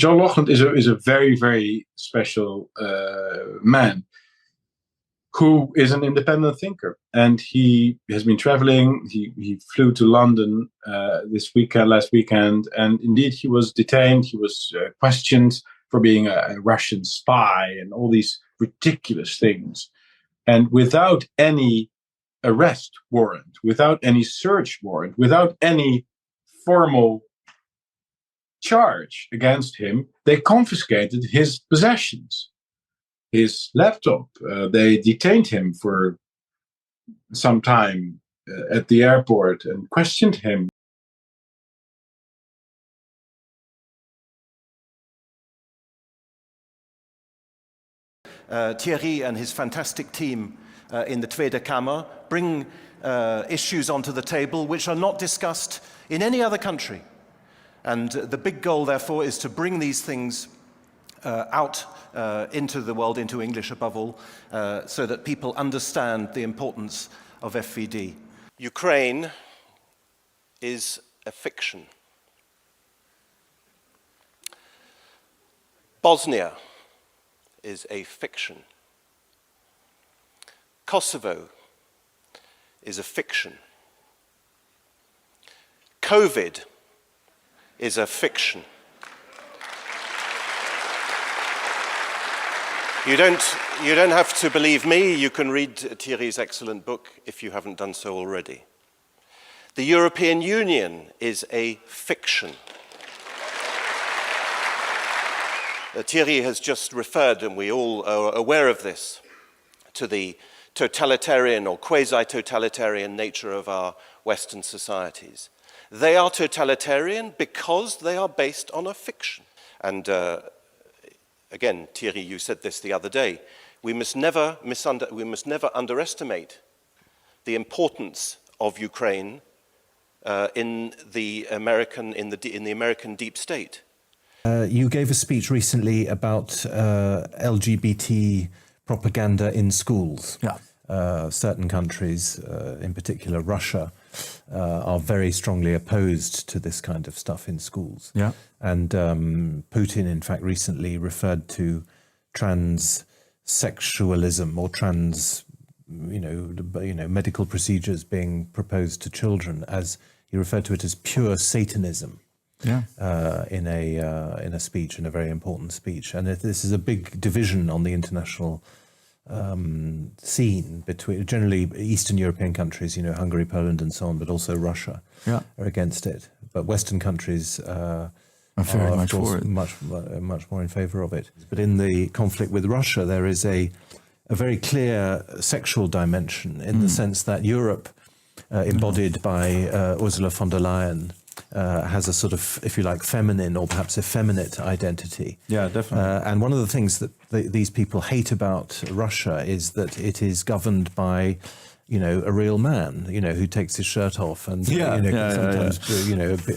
John Laughland is a very, very special man who is an independent thinker, and he has been traveling. He flew to London last weekend, and indeed he was detained. He was questioned for being a Russian spy and all these ridiculous things. And without any arrest warrant, without any search warrant, without any formal charge against him, they confiscated his possessions. His laptop. They detained him for some time at the airport and questioned him. Thierry and his fantastic team in the Tweede Kamer bring issues onto the table which are not discussed in any other country. And the big goal, therefore, is to bring these things out into the world, into English above all, so that people understand the importance of FVD. Ukraine is a fiction. Bosnia is a fiction. Kosovo is a fiction. COVID is a fiction. You don't have to believe me. You can read Thierry's excellent book if you haven't done so already. The European Union is a fiction. Thierry has just referred, and we all are aware of this, to the totalitarian or quasi-totalitarian nature of our Western societies. They are totalitarian because they are based on a fiction. And again, Thierry, you said this the other day. We must never underestimate the importance of Ukraine in the American deep state. You gave a speech recently about LGBT propaganda in schools. Yeah. Certain countries, in particular Russia, are very strongly opposed to this kind of stuff in schools. Yeah. And Putin, in fact, recently referred to transsexualism or medical procedures being proposed to children as he referred to it as pure Satanism. Yeah. In a speech, in a very important speech, and this is a big division on the international scene between generally Eastern European countries, Hungary, Poland, and so on, but also Russia are against it. But Western countries are very much of course, for it. much more in favour of it. But in the conflict with Russia, there is a very clear sexual dimension in the sense that Europe, embodied by Ursula von der Leyen, has a sort of, if you like, feminine or perhaps effeminate identity. Yeah, definitely. And one of the things that these people hate about Russia is that it is governed by, a real man, who takes his shirt off and can sometimes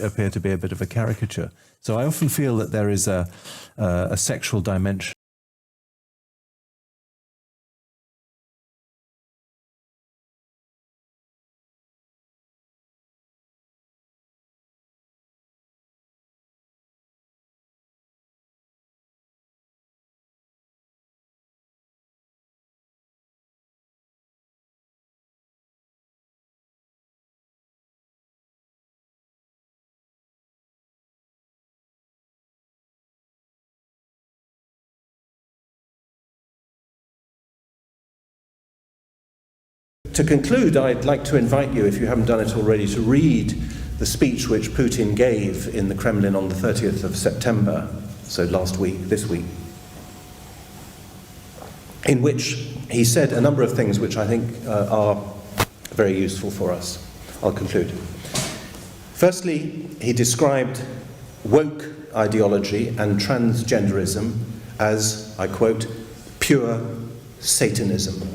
appear to be a bit of a caricature. So I often feel that there is a sexual dimension. To conclude, I'd like to invite you, if you haven't done it already, to read the speech which Putin gave in the Kremlin on the 30th of September, so this week, in which he said a number of things which I think are very useful for us. I'll conclude. Firstly, he described woke ideology and transgenderism as, I quote, pure Satanism.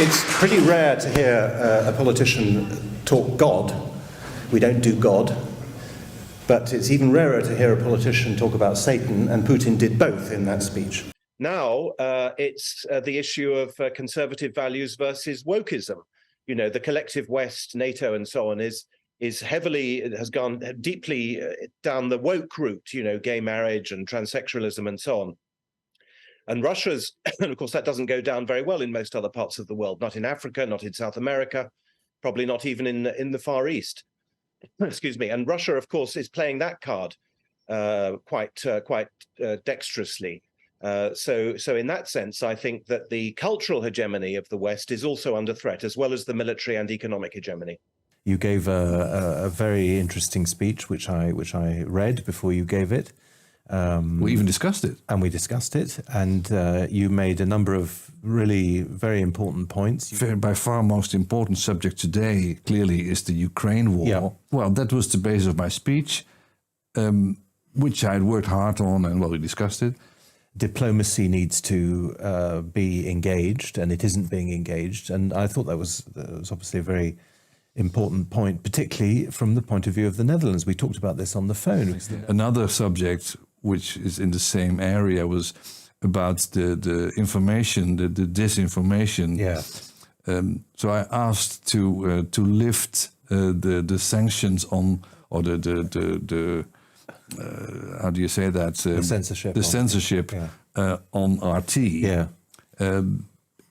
It's pretty rare to hear a politician talk God. We don't do God. But it's even rarer to hear a politician talk about Satan, and Putin did both in that speech. Now, it's the issue of conservative values versus wokeism. the collective West, NATO, and so on has gone deeply down the woke route, gay marriage and transsexualism and so on. And Russia's, and of course, that doesn't go down very well in most other parts of the world, not in Africa, not in South America, probably not even in the Far East. Excuse me. And Russia, of course, is playing that card quite dexterously. So in that sense, I think that the cultural hegemony of the West is also under threat, as well as the military and economic hegemony. You gave a very interesting speech, which I read before you gave it. We even discussed it. And we discussed it. And you made a number of really very important points. By far most important subject today, clearly, is the Ukraine war. Yeah. Well, that was the base of my speech, which I had worked hard on, and we discussed it. Diplomacy needs to be engaged, and it isn't being engaged. And I thought that was obviously a very important point, particularly from the point of view of the Netherlands. We talked about this on the phone. Another subject which is in the same area was about the information, the disinformation. Yeah. So I asked to lift the sanctions on, or the how do you say that? The censorship. The censorship on RT in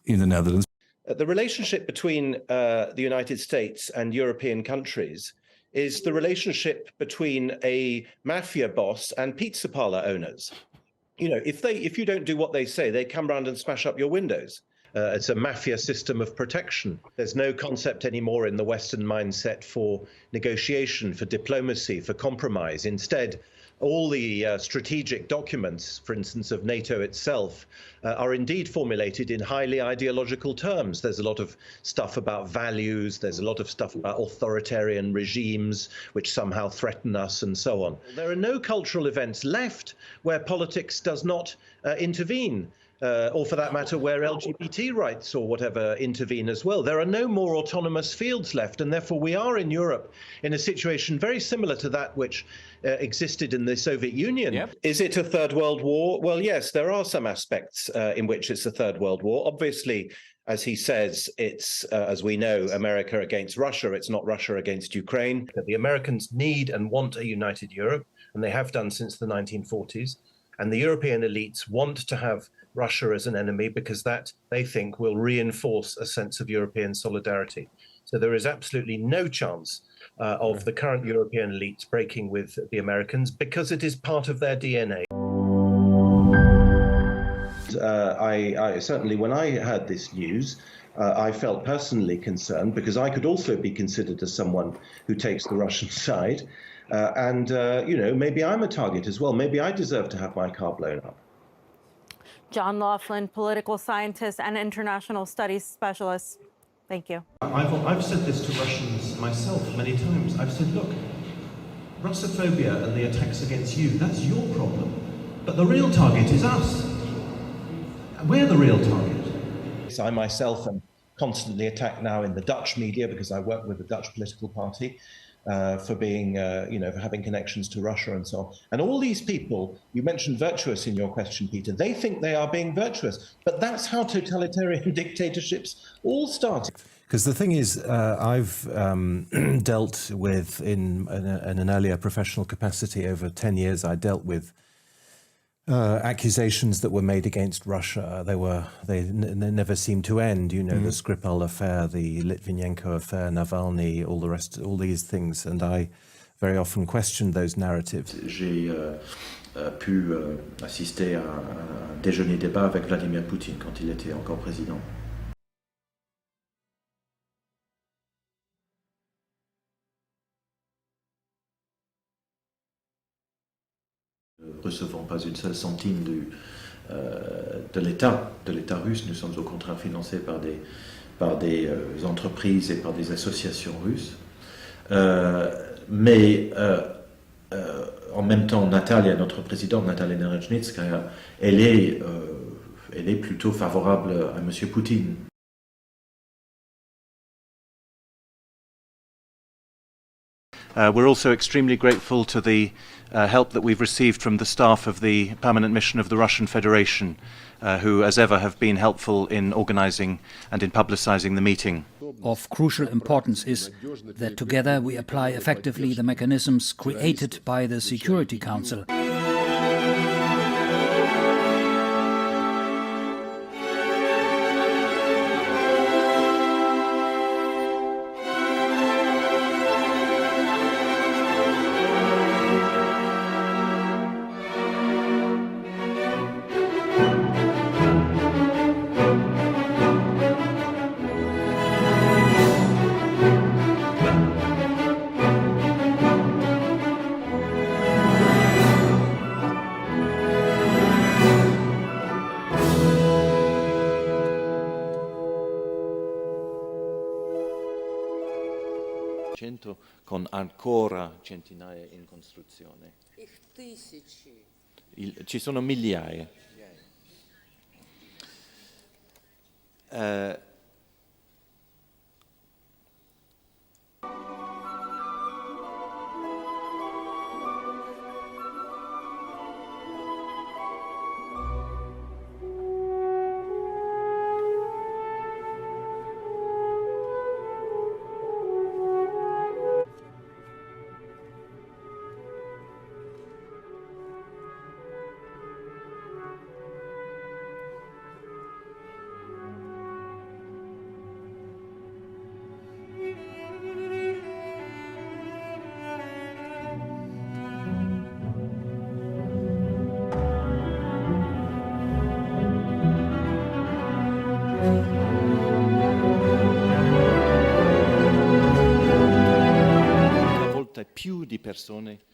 the Netherlands. The relationship between the United States and European countries is the relationship between a mafia boss and pizza parlor owners. If you don't do what they say, they come round and smash up your windows. It's a mafia system of protection. There's no concept anymore in the Western mindset for negotiation, for diplomacy, for compromise. Instead, all the strategic documents, for instance, of NATO itself, are indeed formulated in highly ideological terms. There's a lot of stuff about values. There's a lot of stuff about authoritarian regimes which somehow threaten us and so on. There are no cultural events left where politics does not intervene. Or for that matter, where LGBT rights or whatever intervene as well. There are no more autonomous fields left, and therefore we are in Europe in a situation very similar to that which existed in the Soviet Union. Yep. Is it a third world war? Well, yes, there are some aspects in which it's a third world war. Obviously, as he says, it's, as we know, America against Russia. It's not Russia against Ukraine. The Americans need and want a united Europe, and they have done since the 1940s. And the European elites want to have Russia as an enemy because that, they think, will reinforce a sense of European solidarity. So there is absolutely no chance of the current European elites breaking with the Americans because it is part of their DNA. I certainly, when I heard this news, I felt personally concerned because I could also be considered as someone who takes the Russian side. Maybe I'm a target as well. Maybe I deserve to have my car blown up. John Laughland, political scientist and international studies specialist. Thank you. I've said this to Russians myself many times. I've said, look, Russophobia and the attacks against you, that's your problem. But the real target is us. We're the real target. I myself am constantly attacked now in the Dutch media because I work with the Dutch political party. For being, for having connections to Russia and so on. And all these people, you mentioned virtuous in your question, Peter, they think they are being virtuous. But that's how totalitarian dictatorships all start. Because the thing is, I've dealt with, in an earlier professional capacity over 10 years, I dealt with accusations that were made against Russia. They never seemed to end. The Skripal affair, the Litvinenko affair, Navalny, all these things. And I very often questioned those narratives. J'ai pu assister à un déjeuner-débat avec Vladimir Poutine quand il était encore président. Recevons pas une seule centime de l'État russe. Nous sommes au contraire financés par des entreprises et par des associations russes. Mais en même temps, notre présidente, Natalia Nerezhnitskaya, elle est plutôt favorable à M. Poutine. We're also extremely grateful to the help that we've received from the staff of the permanent mission of the Russian Federation who, as ever, have been helpful in organising and in publicising the meeting. Of crucial importance is that together we apply effectively the mechanisms created by the Security Council. Con ancora centinaia in costruzione. Ci sono migliaia.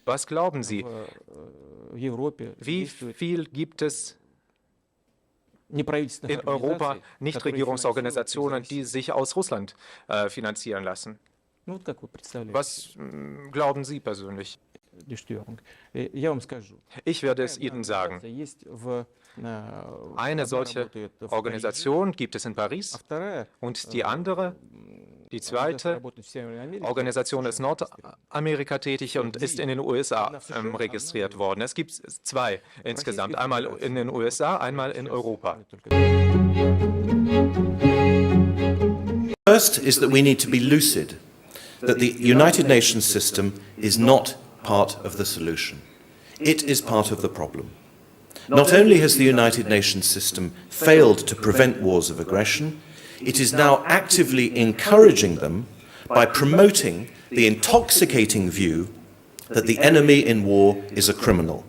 Was glauben Sie? Wie viel gibt es in Europa Nichtregierungsorganisationen, die sich aus Russland finanzieren lassen? Was glauben Sie persönlich? Ich werde es Ihnen sagen. Eine solche Organisation gibt es in Paris und die andere, die zweite Organisation ist Nordamerika tätig und ist in den USA registriert worden. Es gibt zwei insgesamt, einmal in den USA, einmal in Europa. First is that we need to be lucid that the United Nations system is not part of the solution. It is part of the problem. Not only has the United Nations system failed to prevent wars of aggression, it is now actively encouraging them by promoting the intoxicating view that the enemy in war is a criminal.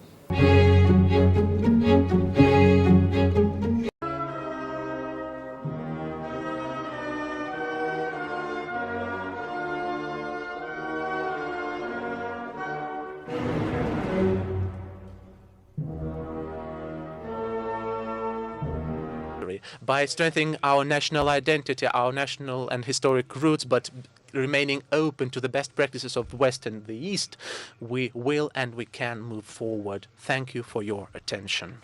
By strengthening our national identity, our national and historic roots, but remaining open to the best practices of the West and the East, we will and we can move forward. Thank you for your attention.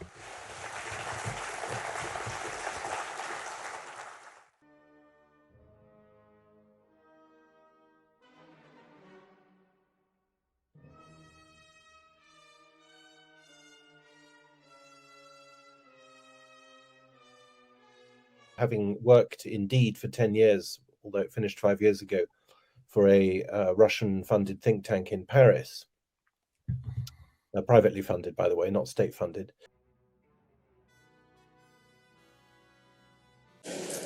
Having worked indeed for 10 years, although it finished 5 years ago, for a Russian-funded think tank in Paris, privately funded, by the way, not state-funded.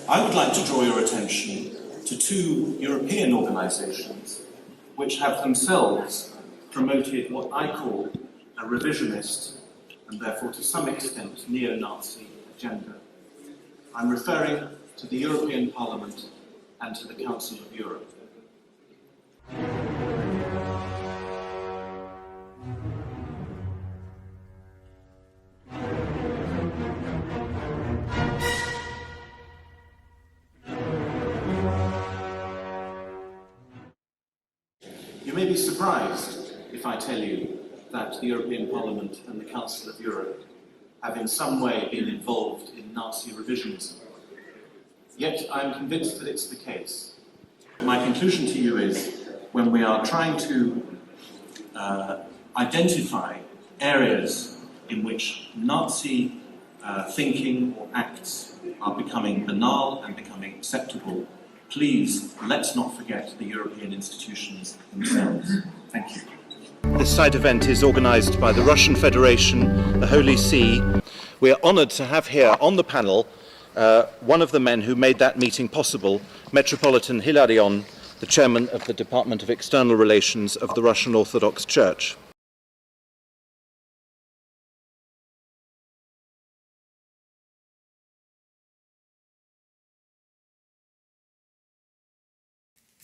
I would like to draw your attention to two European organisations which have themselves promoted what I call a revisionist and therefore to some extent neo-Nazi agenda. I'm referring to the European Parliament and to the Council of Europe. You may be surprised if I tell you that the European Parliament and the Council of Europe have in some way been involved in Nazi revisionism. Yet I'm convinced that it's the case. My conclusion to you is, when we are trying to identify areas in which Nazi thinking or acts are becoming banal and becoming acceptable, please let's not forget the European institutions themselves. Thank you. This side event is organised by the Russian Federation, the Holy See. We are honoured to have here on the panel one of the men who made that meeting possible, Metropolitan Hilarion, the chairman of the Department of External Relations of the Russian Orthodox Church.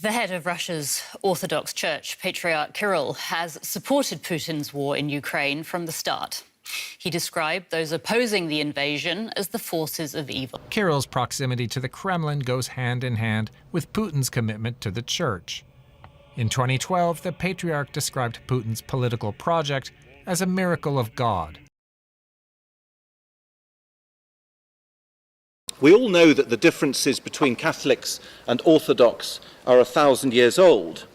The head of Russia's Orthodox Church, Patriarch Kirill, has supported Putin's war in Ukraine from the start. He described those opposing the invasion as the forces of evil. Kirill's proximity to the Kremlin goes hand in hand with Putin's commitment to the Church. In 2012, the Patriarch described Putin's political project as a miracle of God. We all know that the differences between Catholics and Orthodox are 1,000 years old,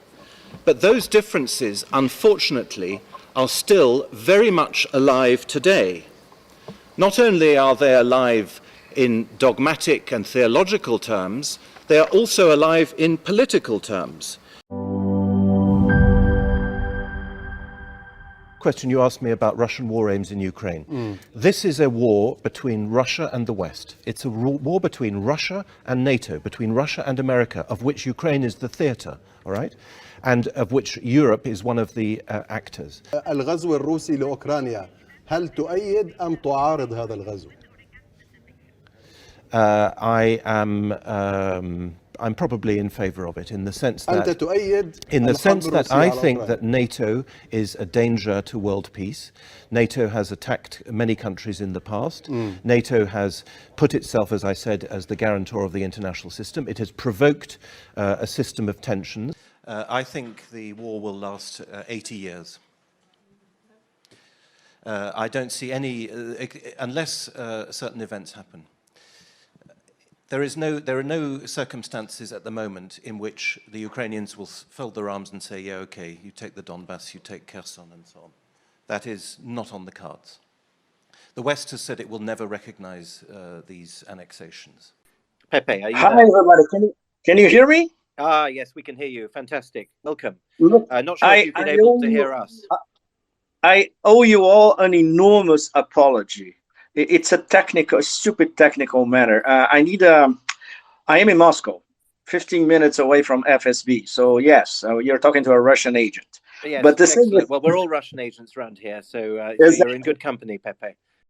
but those differences, unfortunately, are still very much alive today. Not only are they alive in dogmatic and theological terms, they are also alive in political terms. Question you asked me about Russian war aims in Ukraine. This is a war between Russia and the West. It's a war between Russia and NATO, between Russia and America, of which Ukraine is the theatre, all right? And of which Europe is one of the actors. الغزو الروسي لأوكرانيا هل تؤيد أم تعارض هذا الغزو؟ I'm probably in favour of it in the sense that I think that NATO is a danger to world peace. NATO has attacked many countries in the past. NATO has put itself, as I said, as the guarantor of the international system. It has provoked a system of tensions. I think the war will last 80 years. I don't see any, unless certain events happen. There are no circumstances at the moment in which the Ukrainians will fold their arms and say, yeah, okay, you take the Donbass, you take Kherson, and so on. That is not on the cards. The West has said it will never recognize these annexations. Pepe, are you Hi, there? everybody. Can you hear me? Ah, yes, we can hear you. Fantastic. Welcome. Look, Not sure if you've been able to hear us. I owe you all an enormous apology. It's a stupid technical matter. I am in Moscow, 15 minutes away from FSB. So yes, you're talking to a Russian agent. Yes, but the excellent. thing is, well, we're all Russian agents around here, so exactly. you're in good company, Pepe.